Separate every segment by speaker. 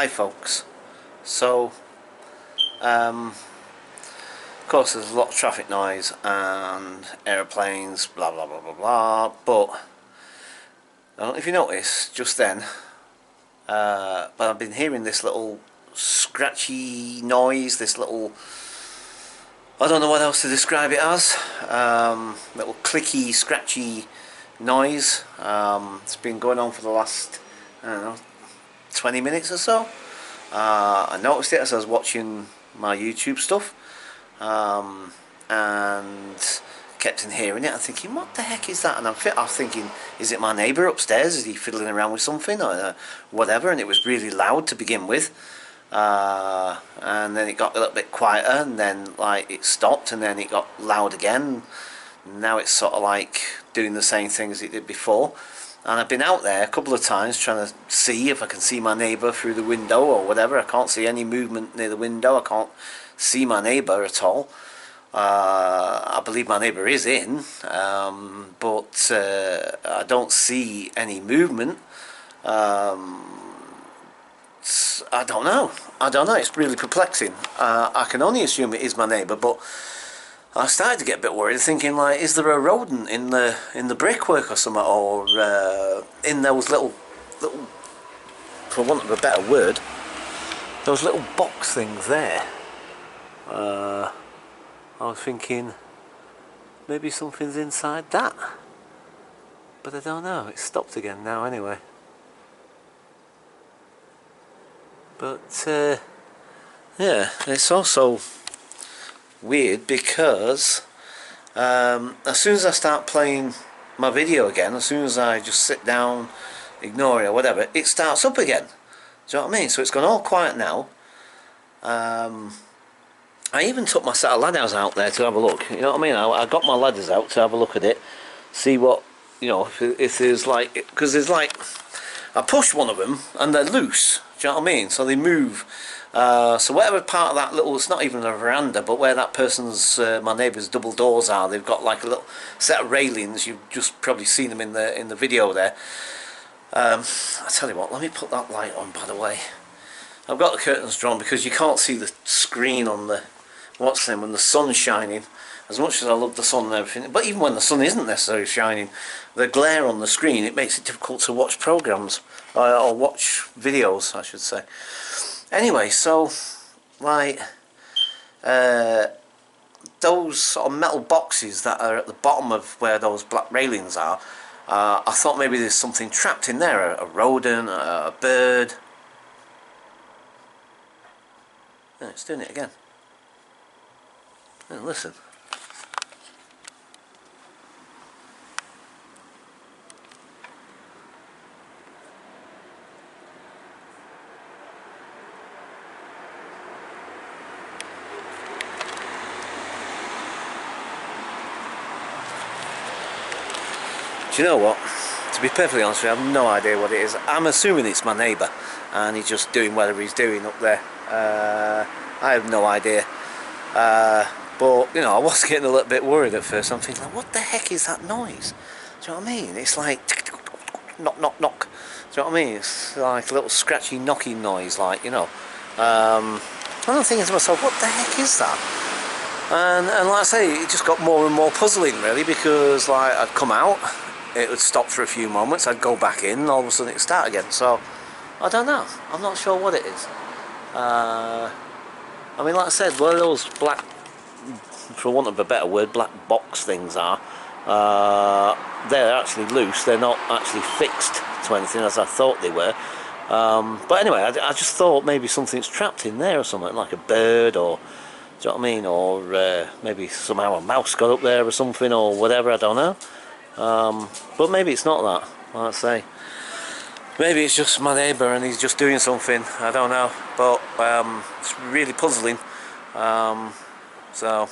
Speaker 1: Hi folks. So of course there's a lot of traffic noise and aeroplanes, blah blah blah blah blah, but I don't know if you noticed just then, but I've been hearing this little scratchy noise, this little, I don't know what else to describe it as, little clicky scratchy noise. It's been going on for the last, I don't know, 20 minutes or so. I noticed it as I was watching my YouTube stuff, and kept on hearing it. I'm thinking, what the heck is that? And I'm thinking, is it my neighbour upstairs? Is he fiddling around with something or whatever? And it was really loud to begin with, and then it got a little bit quieter, and then like it stopped, and then it got loud again. Now it's sort of like doing the same thing as it did before. And I've been out there a couple of times trying to see if I can see my neighbour through the window or whatever. I can't see any movement near the window. I can't see my neighbour at all. I believe my neighbour is in, but I don't see any movement. I don't know. It's really perplexing. I can only assume it is my neighbour, but I started to get a bit worried, thinking like, is there a rodent in the brickwork or something, or in those little, for want of a better word, those little box things there. I was thinking maybe something's inside that, but I don't know. It's stopped again now anyway. But yeah, it's also weird because as soon as I start playing my video again, as soon as I just sit down, ignore it or whatever, it starts up again. Do you know what I mean? So it's gone all quiet now. I even took my set of ladders out there to have a look. You know what I mean? I got my ladders out to have a look at it, see what, you know, if there's like, because there's like, I pushed one of them and they're loose. Do you know what I mean? So they move. So whatever part of that little, it's not even a veranda, but where that person's, my neighbour's double doors are, they've got like a little set of railings. You've just probably seen them in the video there. I tell you what, let me put that light on, by the way. I've got the curtains drawn because you can't see the screen on the, what's the name, when the sun's shining. As much as I love the sun and everything, but even when the sun isn't necessarily shining, the glare on the screen, it makes it difficult to watch programs, or watch videos, I should say. Anyway, so like those sort of metal boxes that are at the bottom of where those black railings are, I thought maybe there's something trapped in there, a rodent, a bird. Yeah, it's doing it again. Yeah, listen. Do you know what? To be perfectly honest with you, I have no idea what it is. I'm assuming it's my neighbour and he's just doing whatever he's doing up there. I have no idea. But, you know, I was getting a little bit worried at first. I'm thinking, like, what the heck is that noise? Do you know what I mean? It's like knock, knock, knock. Do you know what I mean? It's like a little scratchy knocking noise, like, you know. I'm thinking to myself, what the heck is that? And like I say, it just got more and more puzzling, really, because like I'd come out, it would stop for a few moments, I'd go back in, and all of a sudden it'd start again. So I don't know. I'm not sure what it is. I mean, like I said, where those black, for want of a better word, black box things are, they're actually loose. They're not actually fixed to anything as I thought they were. But anyway, I just thought maybe something's trapped in there or something, like a bird, or, do you know what I mean, or maybe somehow a mouse got up there or something, or whatever, I don't know. But maybe it's not that, like I say. Maybe it's just my neighbour and he's just doing something, I don't know. But it's really puzzling. So,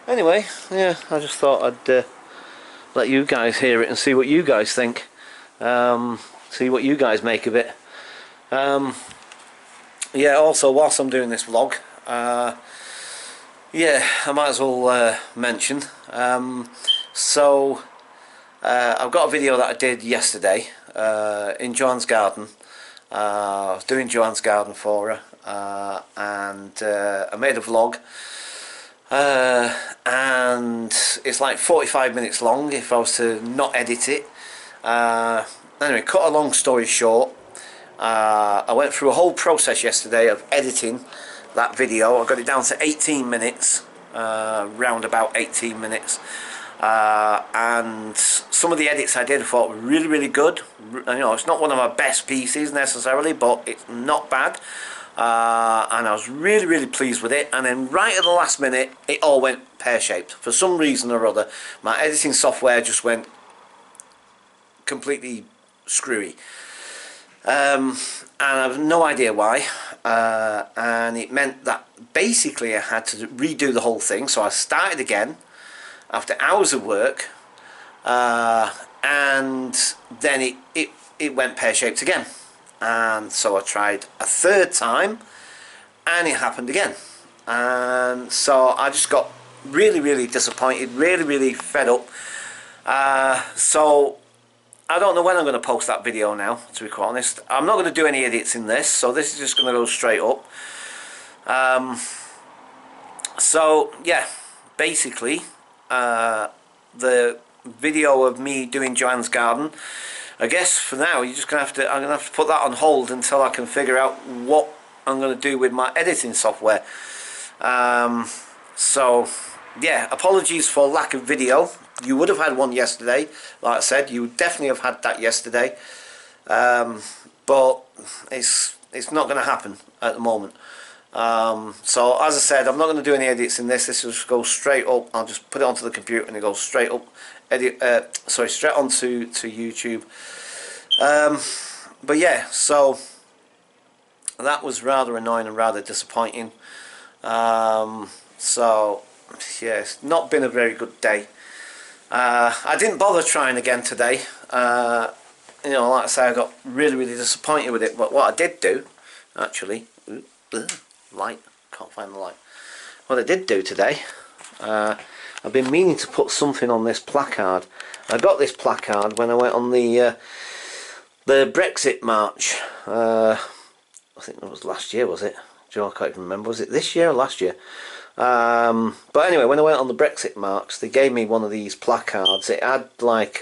Speaker 1: anyway, yeah, I just thought I'd let you guys hear it and see what you guys think. See what you guys make of it. Yeah, also, whilst I'm doing this vlog, yeah, I might as well mention. So I've got a video that I did yesterday in John's garden. I was doing Joanne's garden for her, and I made a vlog, and it's like 45 minutes long if I was to not edit it. Anyway, cut a long story short, I went through a whole process yesterday of editing that video. I got it down to 18 minutes, round about 18 minutes. And some of the edits I did I thought were really good. You know, it's not one of my best pieces necessarily, but it's not bad. And I was really pleased with it. And then right at the last minute, it all went pear-shaped. For some reason or other, my editing software just went completely screwy. And I have no idea why. And it meant that basically I had to redo the whole thing. So I started again after hours of work, and then it went pear-shaped again. And so I tried a third time, and it happened again. And so I just got really disappointed, really fed up. So I don't know when I'm going to post that video now, to be quite honest. I'm not going to do any edits in this, so this is just going to go straight up. So yeah, basically the video of me doing Joanne's garden, I guess for now you're just gonna have to, I'm gonna have to put that on hold until I can figure out what I'm gonna do with my editing software. So yeah, apologies for lack of video. You would have had one yesterday, like I said, you would definitely have had that yesterday, but it's not going to happen at the moment. So as I said, I'm not going to do any edits in this. This will just go straight up. I'll just put it onto the computer and it goes straight up. Straight onto YouTube. But yeah, so that was rather annoying and rather disappointing. So yeah, it's not been a very good day. I didn't bother trying again today. You know, like I say, I got really disappointed with it. But what I did do, actually, light, can't find the light. What I did do today, I've been meaning to put something on this placard. I got this placard when I went on the Brexit march. I think that was last year, was it? Joe, I can't even remember. Was it this year or last year? But anyway, when I went on the Brexit march, they gave me one of these placards. It had like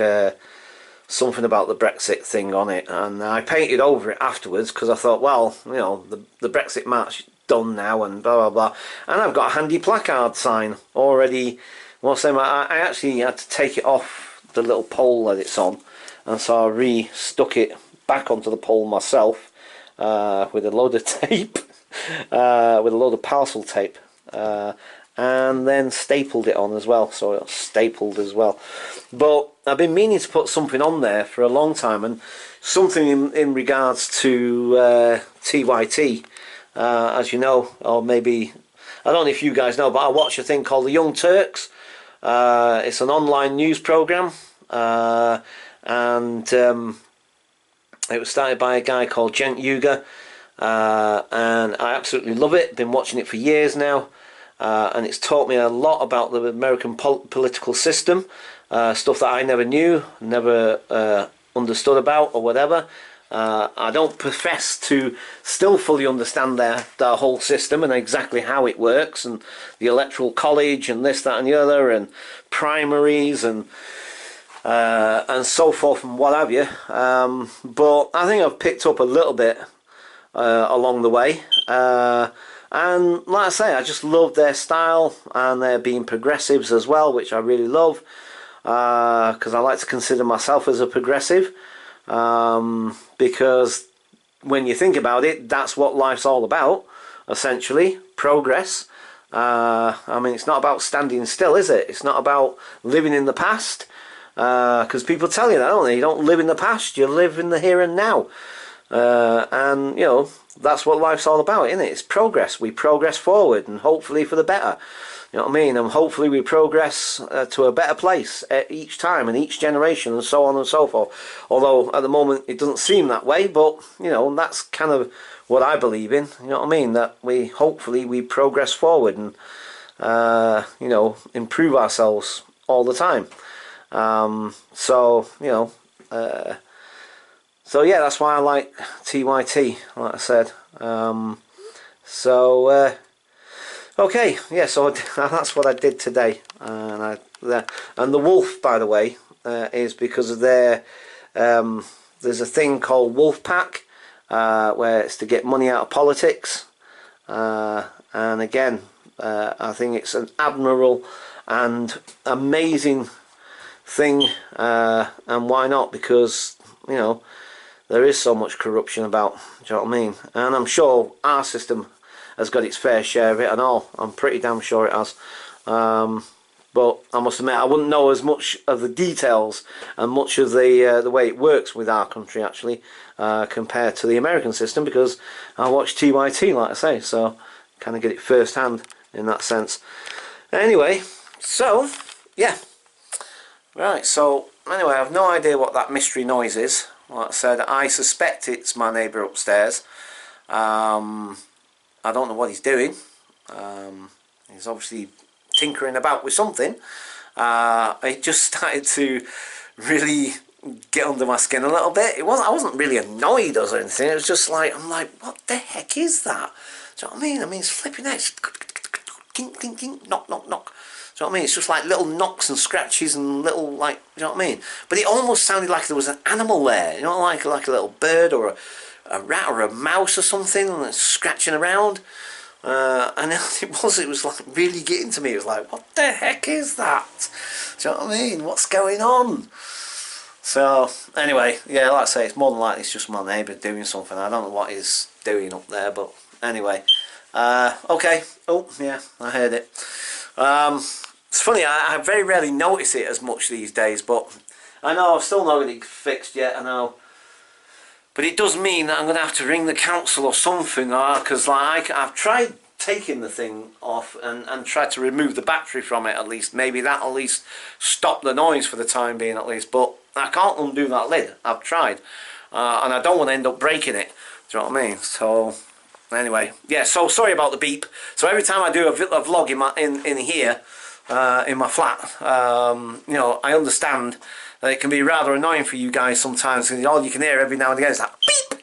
Speaker 1: something about the Brexit thing on it, and I painted over it afterwards because I thought, well, you know, the Brexit march is done now and blah blah, and I've got a handy placard sign already. Well, so I actually had to take it off the little pole that it's on, and so I re-stuck it back onto the pole myself with a load of tape, with a load of parcel tape. And then stapled it on as well, so it's stapled as well. But I've been meaning to put something on there for a long time, and something in regards to TYT, as you know, or maybe, I don't know if you guys know, but I watch a thing called The Young Turks. It's an online news program, and it was started by a guy called Gent Yuga, and I absolutely love it. Been watching it for years now. And it's taught me a lot about the American political system, stuff that I never knew, never understood about or whatever. I don't profess to still fully understand their whole system and exactly how it works, and the electoral college and this, that and the other, and primaries and so forth and what have you. But I think I've picked up a little bit along the way. And like I say, I just love their style, and they're being progressives as well, which I really love, because I like to consider myself as a progressive, because when you think about it, that's what life's all about, essentially, progress. I mean, it's not about standing still, is it? It's not about living in the past, because people tell you that, don't they? You don't live in the past, you live in the here and now. And you know, that's what life's all about, isn't it? It's progress. We progress forward, and hopefully for the better. You know what I mean? And hopefully we progress to a better place at each time and each generation, and so on and so forth. Although at the moment it doesn't seem that way, but you know, that's kind of what I believe in. You know what I mean? That we hopefully we progress forward and you know, improve ourselves all the time. So you know. So yeah, that's why I like TYT, like I said. So okay, yeah, so that's what I did today. And the wolf, by the way, is because of their there's a thing called wolf pack, where it's to get money out of politics. And again, I think it's an admirable and amazing thing, and why not? Because, you know, there is so much corruption about, do you know what I mean? And I'm sure our system has got its fair share of it and all. I'm pretty damn sure it has. But I must admit, I wouldn't know as much of the details and much of the way it works with our country, actually, compared to the American system, because I watch TYT, like I say, so kind of get it first hand in that sense. Anyway, so yeah, right. So anyway, I have no idea what that mystery noise is. Like I said, I suspect it's my neighbour upstairs. I don't know what he's doing. He's obviously tinkering about with something. It just started to really get under my skin a little bit. I wasn't really annoyed or anything. It was just like, I'm like, what the heck is that? Do you know what I mean? I mean, it's flipping out. Kink, kink, kink, knock, knock, knock. Do you know what I mean? It's just like little knocks and scratches and little, like, do you know what I mean? But it almost sounded like there was an animal there, you know, like a little bird or a rat or a mouse or something, and it's scratching around. And it was like really getting to me. It was like, what the heck is that? Do you know what I mean? What's going on? So anyway, yeah, like I say, it's more than likely it's just my neighbour doing something. I don't know what he's doing up there, but anyway. Okay. Oh yeah, I heard it. It's funny, I very rarely notice it as much these days, but I know I've still not got it fixed yet, I know. But it does mean that I'm going to have to ring the council or something, because like I've tried taking the thing off and tried to remove the battery from it at least. Maybe that'll at least stop the noise for the time being at least, but I can't undo that lid. I've tried. And I don't want to end up breaking it. Do you know what I mean? So anyway, yeah, so sorry about the beep. So every time I do a vlog in here, in my flat, you know, I understand that it can be rather annoying for you guys sometimes, because all you can hear every now and again is that beep.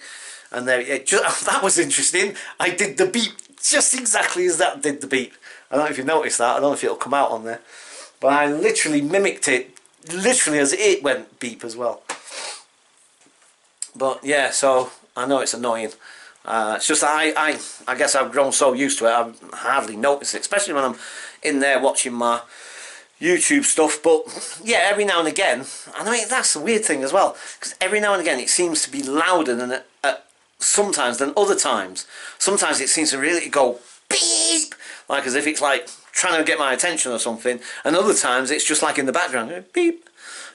Speaker 1: And there, that was interesting. I did the beep just exactly as that did the beep. I don't know if you noticed that. I don't know if it'll come out on there, but I literally mimicked it, literally as it went beep as well. But yeah, so I know it's annoying. It's just that I guess I've grown so used to it, I hardly notice it, especially when I'm in there watching my YouTube stuff. But yeah, every now and again, I mean, that's the weird thing as well, because every now and again it seems to be louder than sometimes than other times. Sometimes it seems to really go beep, like as if it's like trying to get my attention or something, and other times it's just like in the background, beep.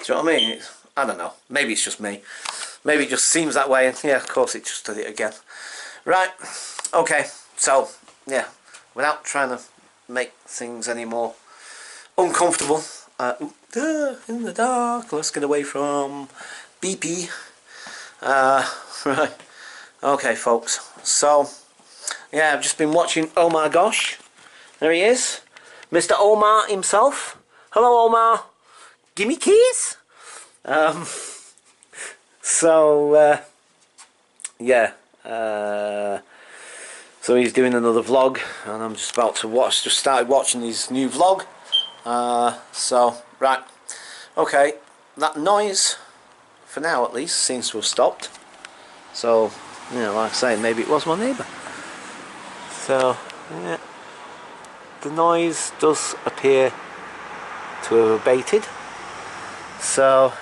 Speaker 1: Do you know what I mean? I don't know, maybe it's just me. Maybe it just seems that way, and yeah, of course it just did it again. Right, okay, so yeah, without trying to make things any more uncomfortable, in the dark, let's get away from BP. Right, okay folks, so yeah, I've just been watching Oh My Gosh. There he is, Mr. Omar himself. Hello Omar, gimme keys. So yeah, so he's doing another vlog, and I'm just about to just started watching his new vlog. So right, okay, that noise for now at least seems to have stopped. So, you know, like I say, maybe it was my neighbour. So yeah, the noise does appear to have abated. So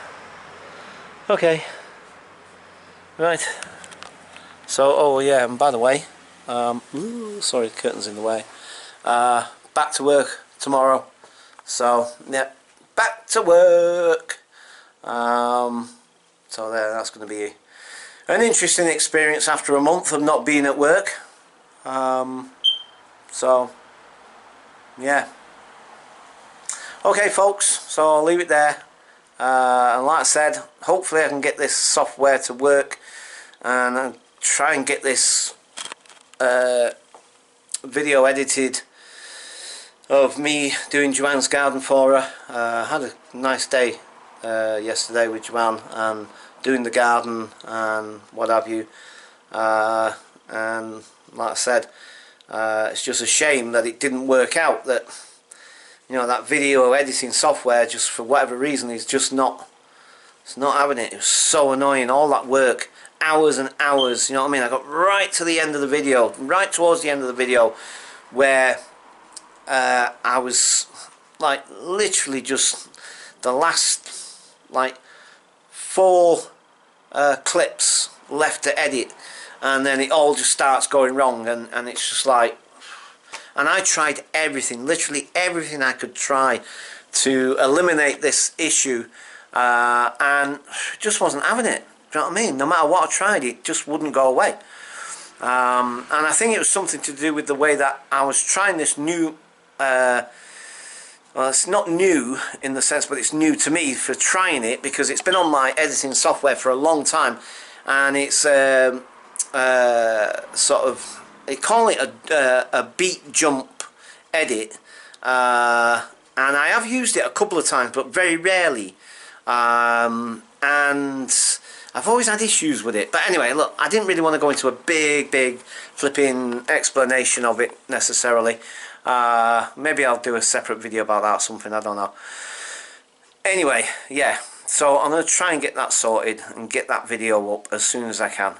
Speaker 1: okay, right. So, oh yeah, and by the way, sorry, the curtain's in the way. Back to work tomorrow. So, yeah, back to work. So there, that's going to be an interesting experience after a month of not being at work. So, yeah. Okay, folks, so I'll leave it there. And like I said, hopefully I can get this software to work, and try and get this video edited of me doing Joanne's garden for her. Had a nice day yesterday with Joanne and doing the garden and what have you, and like I said, it's just a shame that it didn't work out, that that video editing software, just for whatever reason, is just not, it's not having it. It was so annoying, all that work, hours and hours, you know what I mean. I got right to the end of the video, right towards the end of the video, where I was like literally just the last like 4 clips left to edit, and then it all just starts going wrong, and it's just like, and I tried everything, literally everything I could try to eliminate this issue, and just wasn't having it. Do you know what I mean? No matter what I tried, it just wouldn't go away. And I think it was something to do with the way that I was trying this new, well, it's not new in the sense, but it's new to me for trying it, because it's been on my editing software for a long time, and it's sort of, they call it a beat jump edit, and I have used it a couple of times, but very rarely, and I've always had issues with it. But anyway, look, I didn't really want to go into a big flipping explanation of it necessarily. Maybe I'll do a separate video about that or something, I don't know. Anyway, yeah, so I'm going to try and get that sorted and get that video up as soon as I can.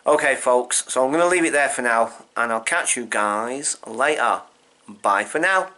Speaker 1: Okay folks, so I'm going to leave it there for now, and I'll catch you guys later. Bye for now.